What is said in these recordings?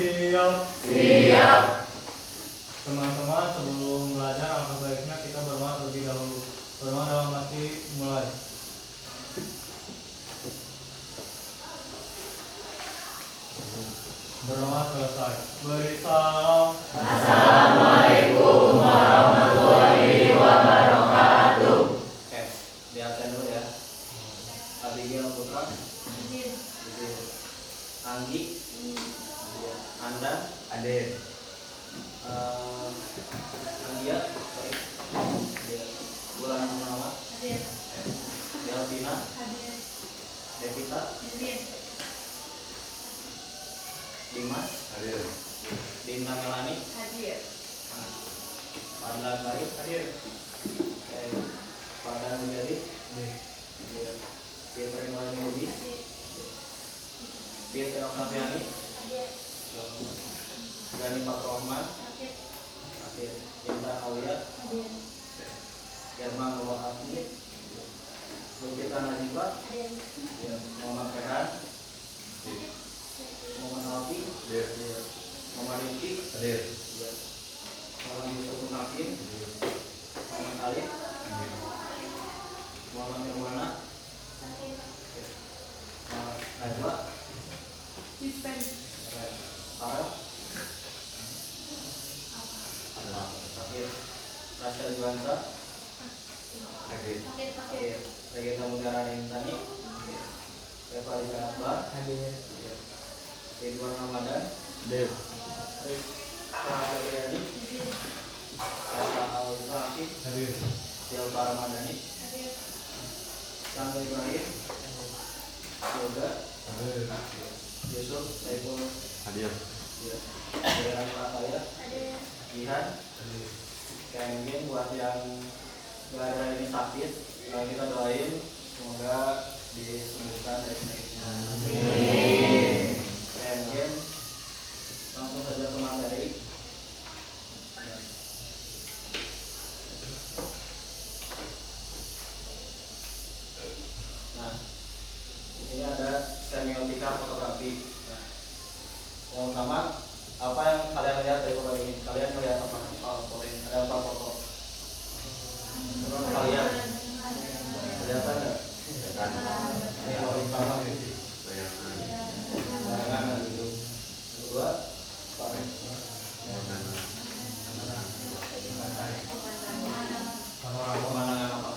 Siap. Siap. Teman-teman, sebelum belajar alangkah baiknya kita berdoa terlebih dahulu. Berdoa dalam hati mulai. Berdoa selesai. Beri salam. Assalamualaikum warahmatullahi wabarakatuh. Oke, lihatkan dulu ya. Abigail Putra, Anggi, Anda, Hadir. Anggia, Bulan Purnama, Delvina, Devita, Dimas, Hadir. Dinda Melani, Pada Baik, Pada menjadi Fitri Nurani Budi, Fitri Oktaviani, Gani Pak Rohman, Intan Aulia, German Nurul Hafni, Lukita Najibah, Muhammad Ferhan, Muhammad Alfi, Muhammad Rizki, Hadir. Muhammad Yusuf Hakim, Muhammad Alif, Muhammad Irwana, Najwa, Farah, Akhir, Rashid Juwansa, Hadir. Regina Mutiara Intani, Eva Rika Akbar, Ridwan Ramadan, Hadir. Riyadi, Esa Al-Zaki, Hadir. Silva Ramadhani, Sangga Ibrahim, Yoga, Hadir. Yusuf, Saiful, Hadir. Deran Prataya, Jihan, mungkin buat yang berada ini sakit, kita doain semoga disembuhkan dari penyakitnya. Mungkin langsung saja ke materi. Nah, ini ada semiotika fotografi. Nah, yang pertama, apa yang kalian lihat dari foto ini? Kalian melihat apa? Foto ini ada apa foto? Menurut kalian kelihatan nggak? Ini yang paling pertama gitu. Bayangan gitu. Kedua, apa? Pemandangan apa?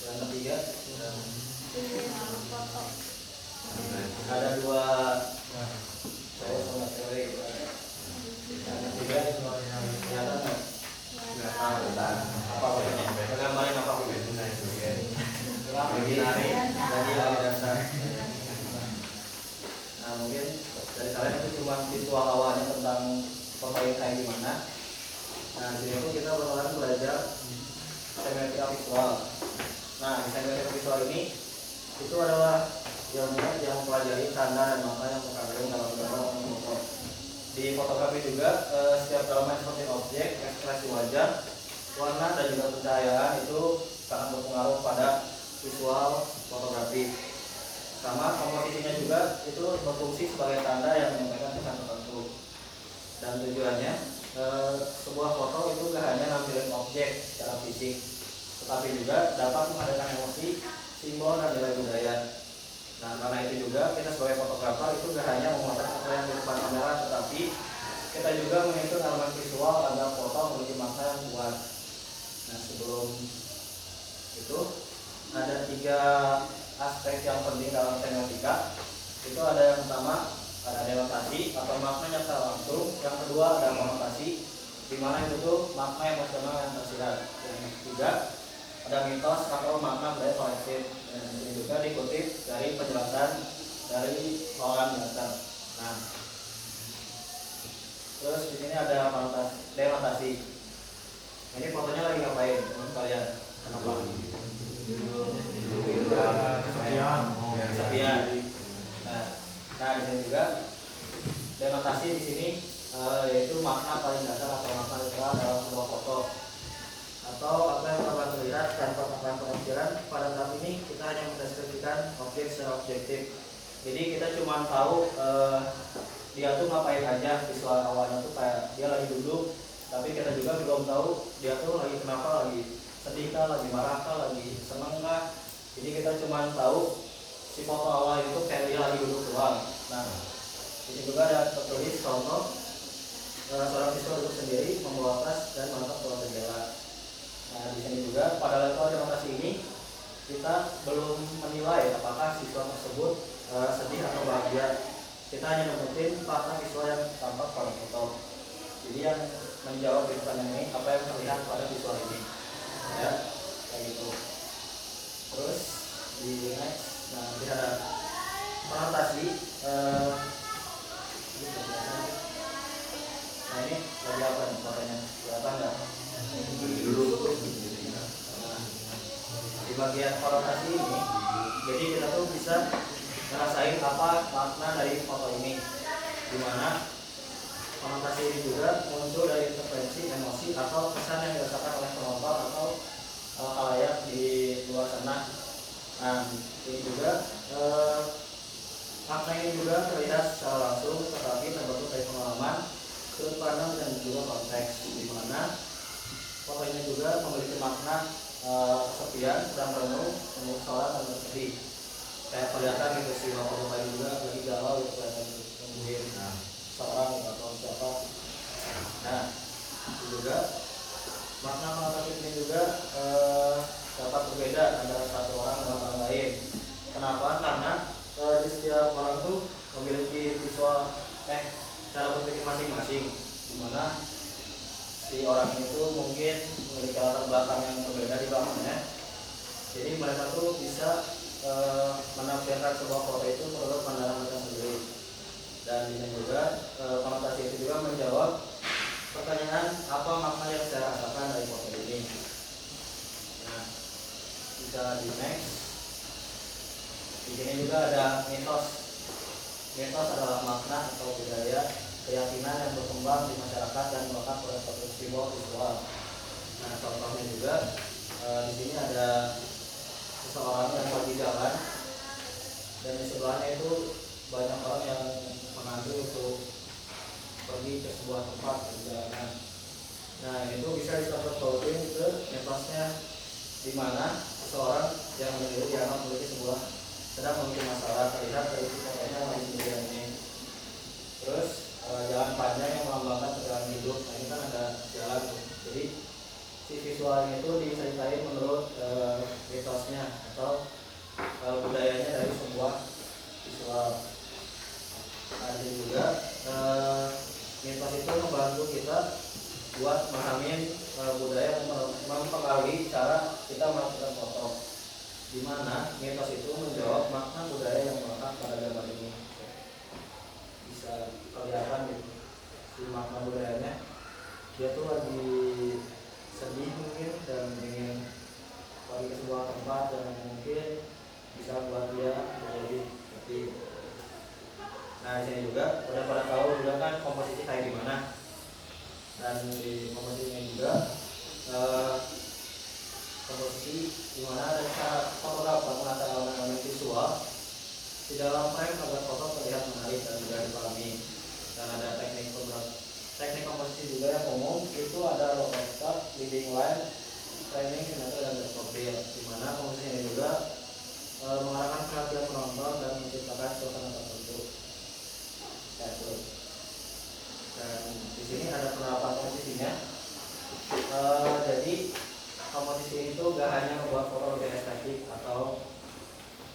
Yang ketiga, ada dua cowok sama cewek. Yang ketiga, kelihatan nggak? Apa pokoknya? Gambarin apa pokoknya? Lagi nari, lagi dasar. Nah, mungkin dari kalian itu cuma visual awalnya tentang foto ini kayak gimana. Nah, di sini kita bakalan belajar semiotika visual. Nah, di semiotika visual ini itu adalah ilmu yang mempelajari tanda dan makna yang terkandung dalam gambar atau foto. Di fotografi juga setiap elemen seperti objek, ekspresi wajah, warna dan juga pencahayaan itu sangat berpengaruh pada visual fotografi. Sama komposisinya juga itu berfungsi sebagai tanda yang menyampaikan pesan tertentu. Dan tujuannya sebuah foto itu gak hanya nampilin objek secara fisik, tetapi juga dapat menghadirkan emosi, simbol dan nilai budaya. Nah, karena itu juga kita sebagai fotografer itu gak hanya memotret apa yang di depan kamera, tetapi kita juga menghitung elemen visual agar foto memiliki makna yang kuat. Nah, sebelum itu ada 3 aspek yang penting dalam semiotika. Itu ada yang pertama, ada denotasi atau maknanya secara langsung. Yang kedua ada konotasi, di mana itu tuh makna emosional yang tersirat. Yang ketiga ada mitos atau makna budaya kolektif. Dan ini juga dikutip dari penjelasan dari orang dasar. Nah, terus di sini ada denotasi. Ini fotonya lagi ngapain teman kalian? Kenapa? Kesepian. Nah, di sini juga denotasi di sini yaitu makna paling dasar atau makna literal dalam sebuah foto atau apa yang dapat terlihat tanpa penafsiran. Pada saat ini kita hanya mendeskripsikan objek secara objektif. Jadi kita cuma tahu dia tuh ngapain aja, visual awalnya tuh kayak dia lagi duduk, tapi kita juga belum tahu dia tuh lagi kenapa, lagi sedih kah, lagi marah kah, lagi seneng kah. Jadi kita cuma tahu si foto awal itu kayak dia lagi duduk doang. Nah, ini juga ada tertulis contoh seorang siswa duduk sendiri membawa tas dan menatap keluar jendela. Nah, di sini juga pada level demokrasi ini kita belum menilai apakah siswa tersebut sedih atau bahagia. Kita hanya nemuin fakta visual yang tampak pada foto. Jadi yang menjawab pertanyaan ini apa yang terlihat pada visual ini, ya kayak gitu. Terus di next, nah nanti ada konotasi. Nah ini lagi apa nih fotonya? Kelihatan nggak? Nah, di bagian konotasi ini, jadi kita tuh bisa ngerasain apa makna dari foto ini, dimana konotasi ini juga muncul dari intervensi emosi atau kesan yang dirasakan oleh penonton atau khalayak di luar sana. Nah ini juga makna ini juga terlihat secara langsung, tetapi terbentuk dari pengalaman, sudut pandang dan juga konteks, dimana foto ini juga memiliki makna kesepian, sedang renung, menurut sholat dan bersedih. Kayak kelihatan gitu sih bapak-bapak ini juga lagi galau gitu, kelihatan nungguin seorang atau siapa. Nah itu juga makna konotasi ini juga dapat berbeda antara satu orang dengan orang lain. Kenapa? Karena di setiap orang tuh memiliki visual cara berpikir masing-masing, dimana si orang itu mungkin memiliki latar belakang yang berbeda di belakangnya. Jadi mereka tuh bisa menampilkan sebuah foto itu menurut pandangan mereka sendiri. Dan ini juga konotasi itu juga menjawab pertanyaan apa makna yang saya rasakan dari foto ini. Nah, bisa di next. Di sini juga ada mitos. Mitos adalah makna atau budaya keyakinan yang berkembang di masyarakat dan melekat pada suatu simbol visual. Nah, contohnya juga di sini ada seseorang yang lagi jalan dan di sebelahnya itu banyak orang yang mengambil untuk pergi ke sebuah tempat perjalanan. Nah itu bisa disebut pautin ke mitosnya, di mana seseorang yang menjadi dianggap memiliki sebuah sedang memiliki masalah, terlihat dari fotonya lagi sendirian ini. Terus jalan panjang yang melambangkan perjalanan hidup. Nah ini kan ada jalan tuh. Jadi si visualnya itu diceritain menurut mitosnya atau budayanya dari sebuah visual. Ada juga mitos itu membantu kita buat memahami budaya dan mempengaruhi cara kita melakukan foto, di mana mitos itu menjawab makna budaya yang melekat pada gambar ini. Bisa kelihatan gitu si makna budayanya, dia tuh lagi sedih mungkin dan ingin pergi ke sebuah tempat yang mungkin bisa buat dia menjadi seperti. Nah di sini juga udah pada tahu juga kan komposisi kayak gimana. Dan di komposisi ini juga komposisi dimana ada cara fotografer menata elemen visual di dalam frame agar foto terlihat menarik dan mudah dipahami. Dan ada teknik komposisi juga yang umum, itu ada low stop, leading line, framing, simetri, dan profil. Dimana komposisi ini juga mengarahkan perhatian penonton dan menciptakan suasana tertentu. Dan di sini ada penerapan komposisinya. Jadi komposisi itu gak hanya membuat foto lebih estetik atau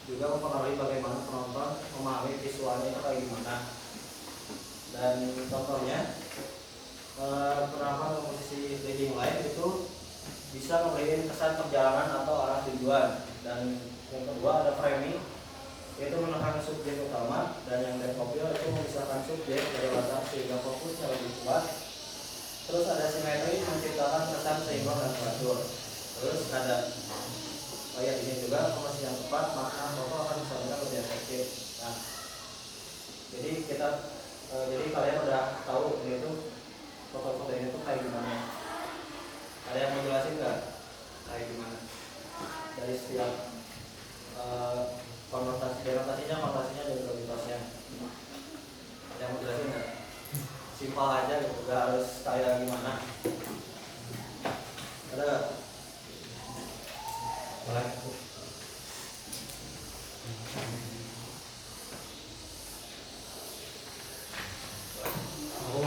juga mempengaruhi bagaimana penonton memahami visualnya itu kayak gimana. Dan contohnya penerapan komposisi leading line itu bisa memberikan kesan perjalanan atau arah tujuan. Dan yang kedua ada framing, yaitu menekan subjek utama, dan yang deprofil itu memisahkan subjek dari latar sehingga fokusnya lebih kuat. Terus ada simetri, menciptakan kesan seimbang dan teratur. Terus ada ini juga komposisi yang tepat, maka foto akan bisa lebih efektif. Nah, jadi kalian udah tahu ini tuh foto-foto ini tuh kayak gimana. Ada yang mau jelasin nggak kayak gimana dari setiap konotasinya dan prioritasnya. Ada yang mau jelasin nggak? Simpel aja gitu, nggak harus kayak gimana. Ada nggak? Boleh. Aku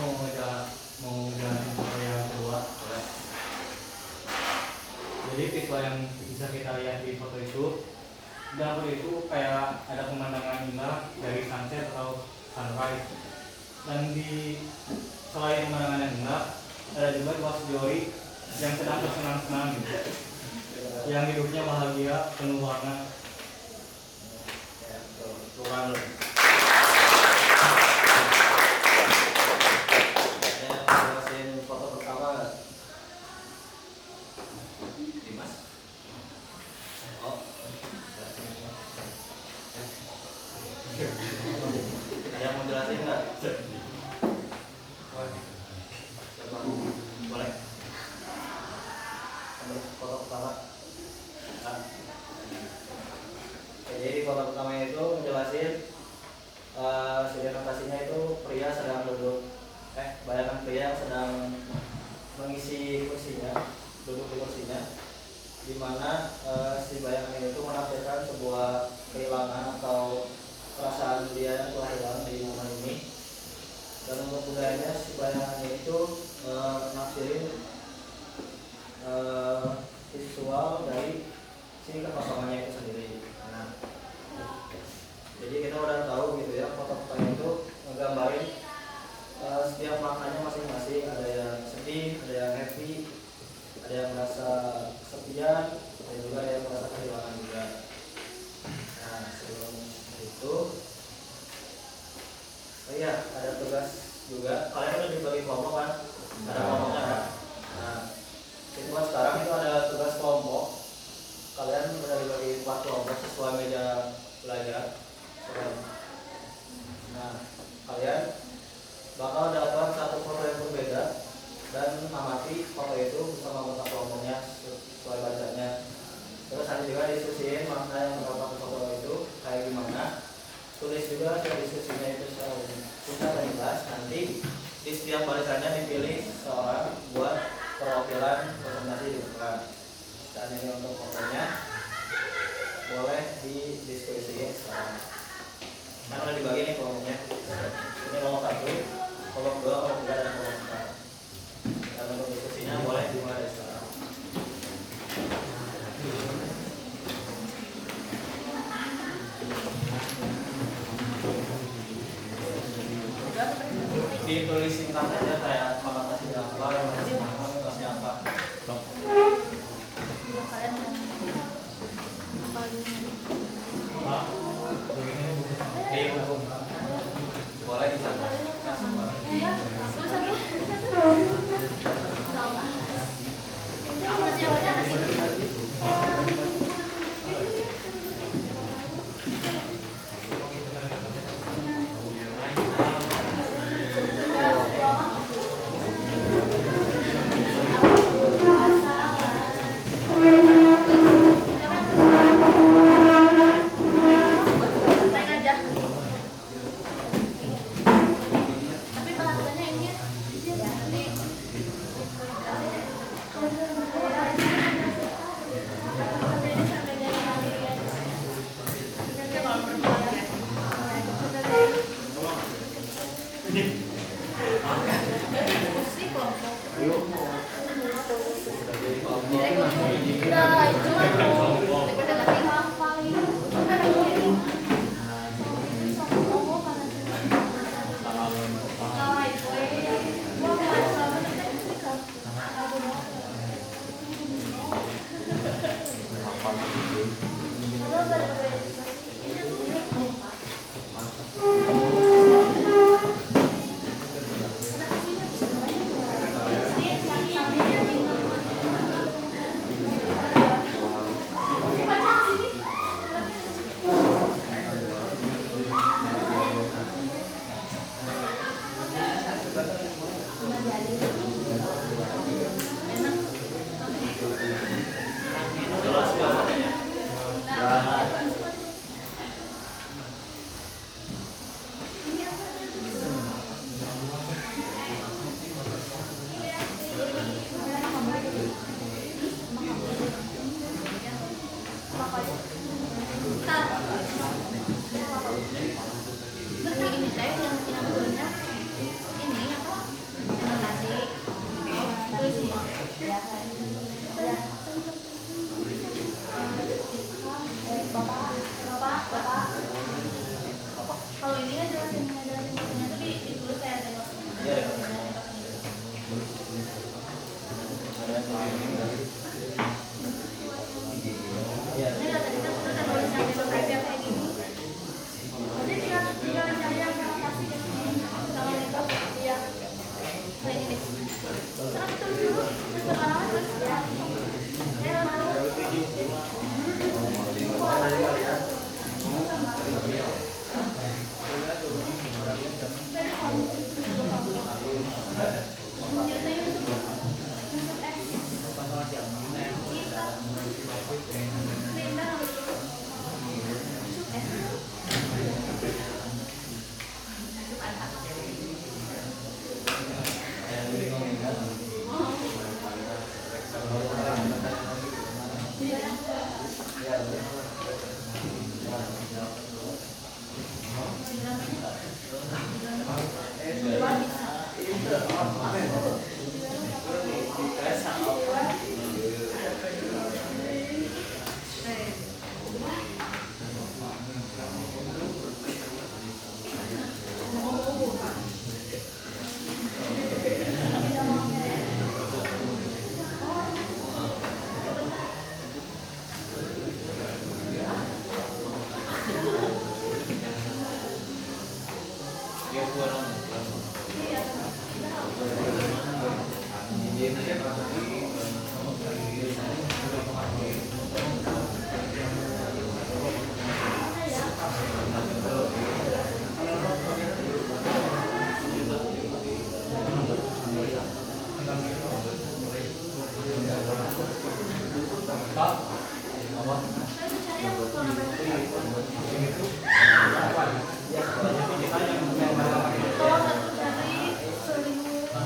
mau jelasin soal yang kedua. Jadi visual yang bisa kita lihat di foto itu, dalam foto itu kayak ada pemandangan indah dari sunset atau sunrise. Dan di selain pemandangan yang indah, ada juga dua sejoli yang sedang bersenang-senang gitu, yang hidupnya bahagia penuh warna. Ya, tuhan loh. Jelasin foto pertama nggak? Dimas? Oh, ada yang mau jelasin nggak? Coba, boleh. Foto pertama. Nah. Jadi foto pertama itu menjelasin notasinya itu pria sedang duduk. Bayangkan pria yang sedang mengisi kursinya, duduk di kursinya, di mana si bayangan itu menampilkan sebuah kehilangan atau perasaan dia yang telah hilang di momen ini. Dan untuk budayanya si bayangannya itu nafsirin visual dari si kekosongannya itu sendiri. Nah, jadi kita udah tahu gitu ya, foto-foto itu ngegambarin setiap maknanya masing-masing. Ada yang sedih, ada yang happy, ada yang merasa kesepian, dan juga ada yang merasa kehilangan juga. Nah, sebelum itu, oh iya, ada tugas juga. Kalian udah dibagi kelompok kan? Ada kelompoknya kan? Nah, itu kan sekarang itu ada tugas kelompok. Kalian udah dibagi 4 kelompok sesuai meja belajar. Nah, kalian bakal dapat satu foto yang berbeda dan amati foto itu bersama anggota kelompoknya sesuai bacanya. Terus nanti juga diskusiin makna yang terdapat di foto itu kayak gimana. Tulis juga hasil diskusinya itu secara dan jelas. Nanti di setiap barisannya dipilih seorang buat perwakilan presentasi di depan. Dan ini untuk fotonya boleh didiskusikan sekarang. Nah, udah dibagi nih kelompoknya. Ini kelompok 1, kelompok 2, kelompok 3, dan kelompok 4. Dan untuk diskusinya boleh dimulai dari sekarang. Ditulis singkat aja kayak konotasi apa, konotasi apa. Boleh di sana.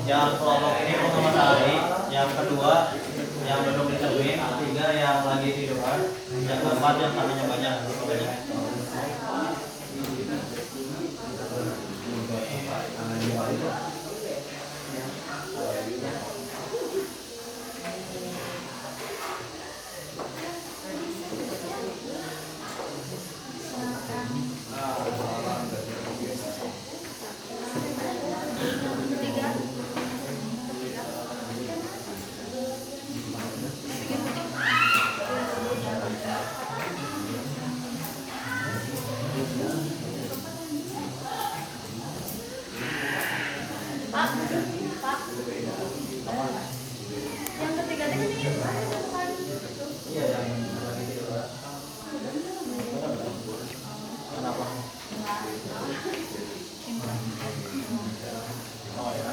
Yang kelompok ini pertama kali, yang kedua yang duduk di cermin, ketiga yang lagi tiduran, yang keempat yang tangannya banyak. Pak, Pak. Yang ketiga tadi ini bukan. Iya, yang lagi tiduran. Kenapa? Oh ya.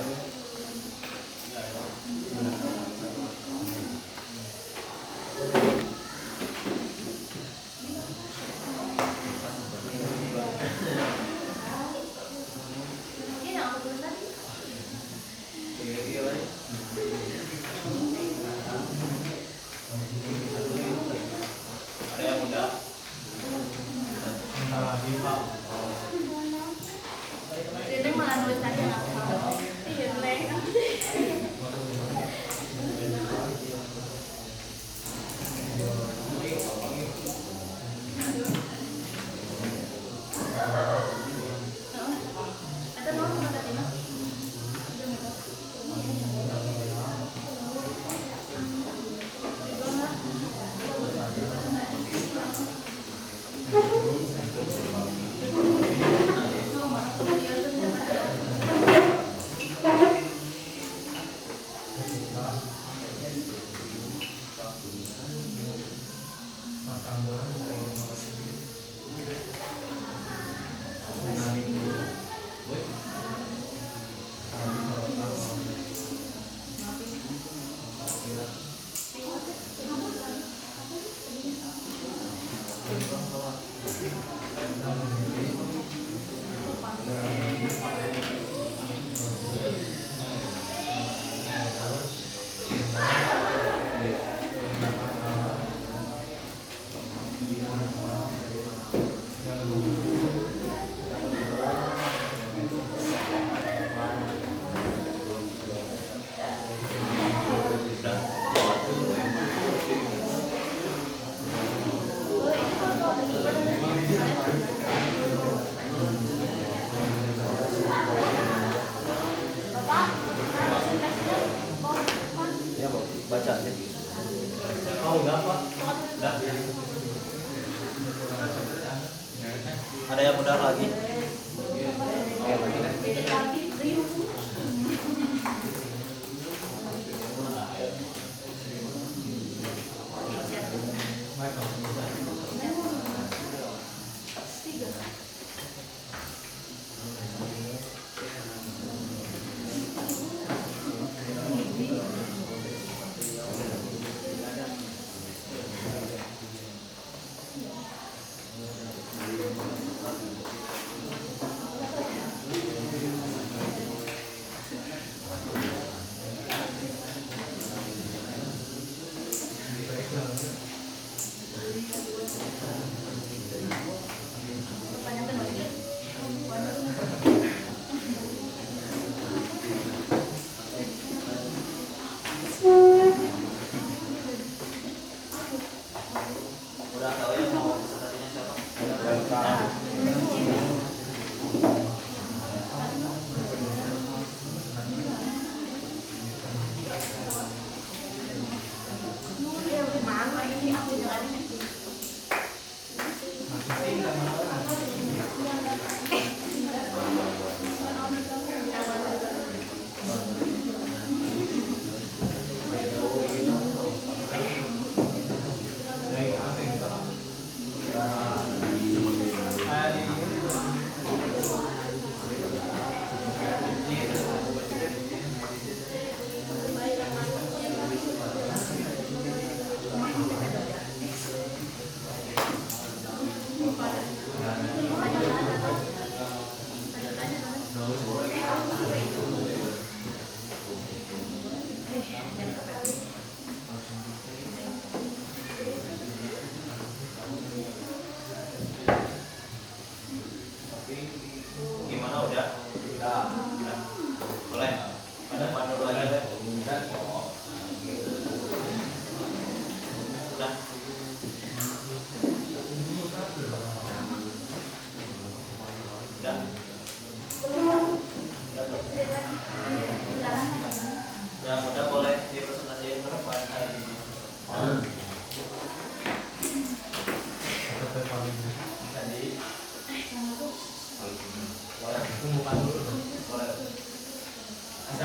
Ini yang aku tulis tadi. Ada yang muda? Bentar lagi Pak. Ini malah nulis tadi yang aku tahu. Iya, Neng. Ada nomor mana tadi, Mas? Bapak, Ya, Bu. Baca aja. Oh enggak Pak. Enggak. Ada yang muda lagi?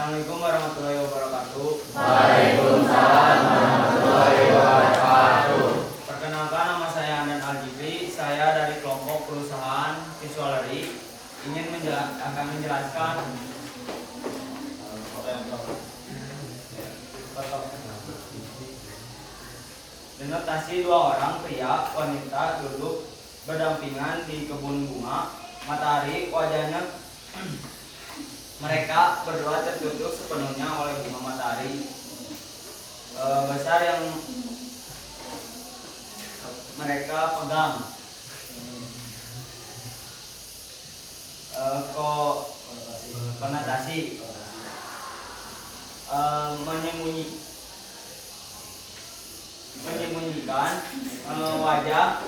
Assalamualaikum warahmatullahi wabarakatuh. Waalaikumsalam warahmatullahi wabarakatuh. Perkenalkan, nama saya Andan Aljibri. Saya dari kelompok perusahaan Visualary akan menjelaskan denotasi dua orang pria wanita duduk berdampingan di kebun bunga. Matahari wajahnya mereka berdua tertutup sepenuhnya oleh bunga matahari besar yang mereka pegang. Konotasi menyembunyikan wajah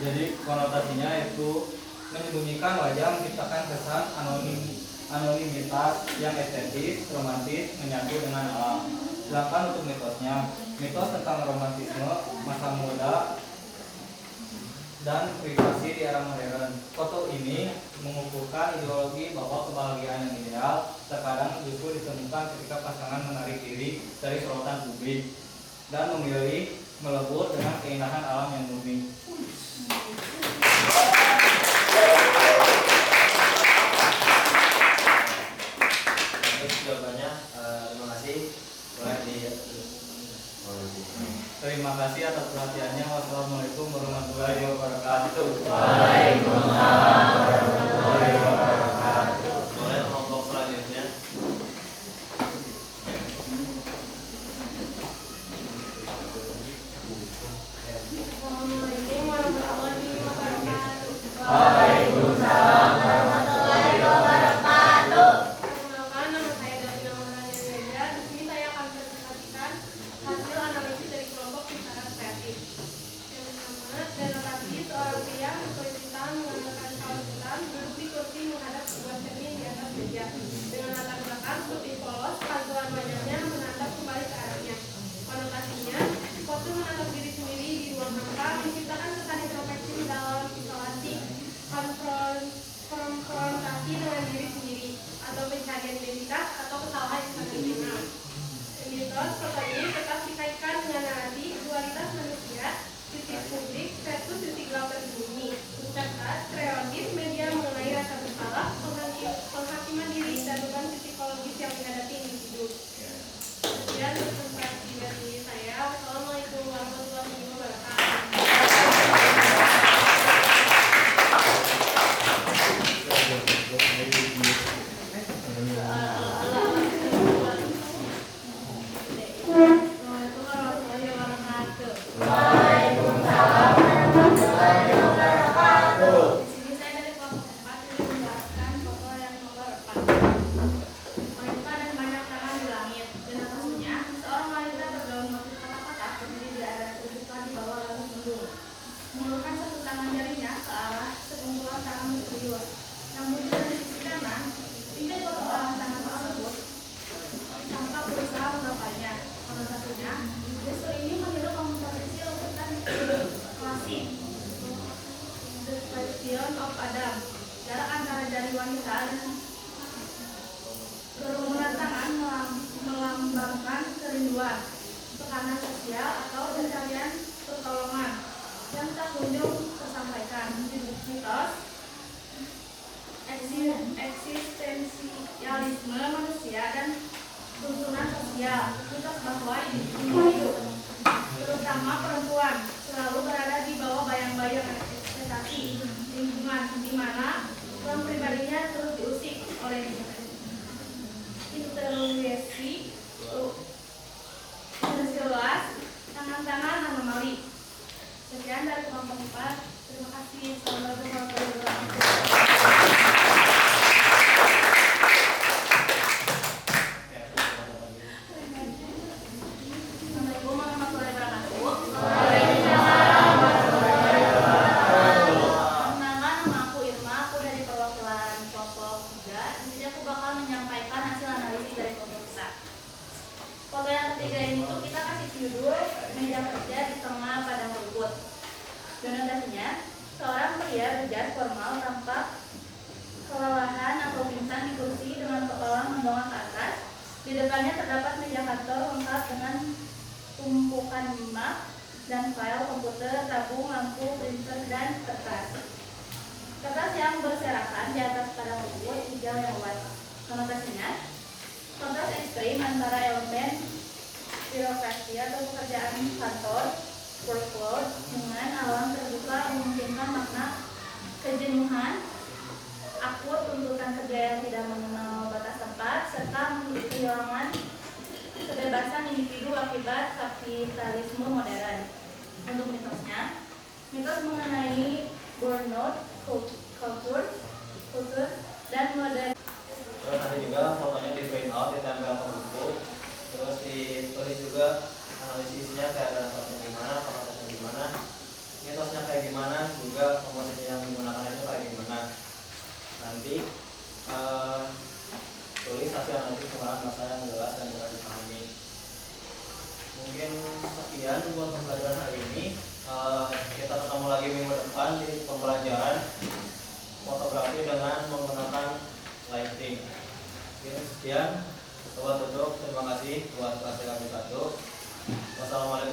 Jadi konotasinya itu menyembunyikan wajah, menciptakan kesan anonimitas yang estetis, romantis, menyatu dengan alam. Sedangkan untuk mitosnya, mitos tentang romantisme masa muda dan privasi di era modern. Foto ini mengukuhkan ideologi bahwa kebahagiaan yang ideal terkadang justru ditemukan ketika pasangan menarik diri dari sorotan publik dan memilih melebur dengan keindahan alam yang murni. Jawabannya, terima kasih. Boleh di. Terima kasih atas perhatiannya. Wassalamualaikum warahmatullahi wabarakatuh. Waalaikumsalam warahmatullahi wabarakatuh. Boleh kelompok selanjutnya. Assalamualaikum warahmatullahi wabarakatuh. Waalaikumsalam warahmatullahi wabarakatuh. Perkenalkan, nama saya Davina Maulana Reza. Di sini saya akan presentasikan hasil analisis dari kelompok pikiran kreatif. Yang pertama, denotasi seorang pria berkulitan mengenakan kaos hitam duduk di kursi menghadap sebuah cermin di atas meja. Dengan latar belakang putih polos, pantulan wajahnya menatap kembali ke arahnya. Konotasinya, foto menatap diri sendiri di ruang hampa menciptakan kesan introspeksi dalam isolasi, konfrontasi dengan diri sendiri, atau pencarian identitas atau kesalahan intensional. Mitos foto ini tetap dikaitkan dengan narasi dualitas manusia, sisi publik versus sisi gelap tersembunyi, serta stereotip media mengenai rasa bersalah, penghakiman diri, dan beban psikologis yang dihadapi individu. Sekian presentasi dari saya. Wassalamualaikum warahmatullahi wabarakatuh. Assalamualaikum warahmatullahi wabarakatuh. Waalaikumsalam warahmatullahi wabarakatuh. Di sini saya dari kelompok 4 ingin menjelaskan foto yang nomor 4. Wanita dan banyak tangan di langit. Denotasinya, seorang wanita bergaun motif kotak-kotak berdiri di area terbuka di bawah langit mendung. Mengulurkan satu tangan jarinya ke arah sekumpulan tangan berdua. Namun di sisi kanan, tinggal foto orang tangan tersebut tampak berusaha menggapainya. Konotasinya, gestur ini meniru komposisi lukisan klasik The Question of Adam. Jarak antara jari wanita dan kerumunan tangan melambangkan kerinduan, tekanan sosial atau pencarian pertolongan yang tak kunjung tersampaikan. Mitos eksistensialisme manusia dan tuntunan sosial. Mitos bahwa individu, terutama perempuan, selalu berada di bawah bayang-bayang ekspektasi lingkungan di mana ruang pribadinya terus diusik oleh introversi, luas, tangan-tangan anomali. Sekian dari kelompok 4. Terima kasih. Assalamualaikum warahmatullahi wabarakatuh. Assalamualaikum warahmatullahi wabarakatuh. Waalaikumsalam warahmatullahi wabarakatuh. ia belajar formal tanpa kelelahan atau pingsan di kursi dengan kepala mendongak ke atas. Di depannya terdapat meja kantor lengkap dengan tumpukan map dan file komputer, tabung, lampu, printer, dan kertas. Kertas yang berserakan di atas padang rumput hijau yang luas. Konotasinya, kontras ekstrim antara elemen birokrasi atau pekerjaan kantor workload dengan alam terbuka memungkinkan makna kejenuhan akut, tuntutan kerja yang tidak mengenal batas tempat, serta kehilangan kebebasan individu akibat kapitalisme modern. Untuk mitosnya, mitos mengenai burnout culture dan modern. Terus nanti juga fotonya di print out, ditempel ke buku, terus ditulis juga analisisnya kayak ada fotonya gimana, konotasinya gimana, mitosnya kayak gimana, juga komposisi yang digunakan itu kayak gimana. Nanti tulis hasil analisis pengolahan bahasa yang jelas dan mudah dipahami. Mungkin sekian buat pembelajaran hari ini. Kita ketemu lagi minggu depan di pembelajaran fotografi dengan menggunakan lighting. Sekian, buat tutup. Terima kasih buat kelas 1. Wassalamualaikum.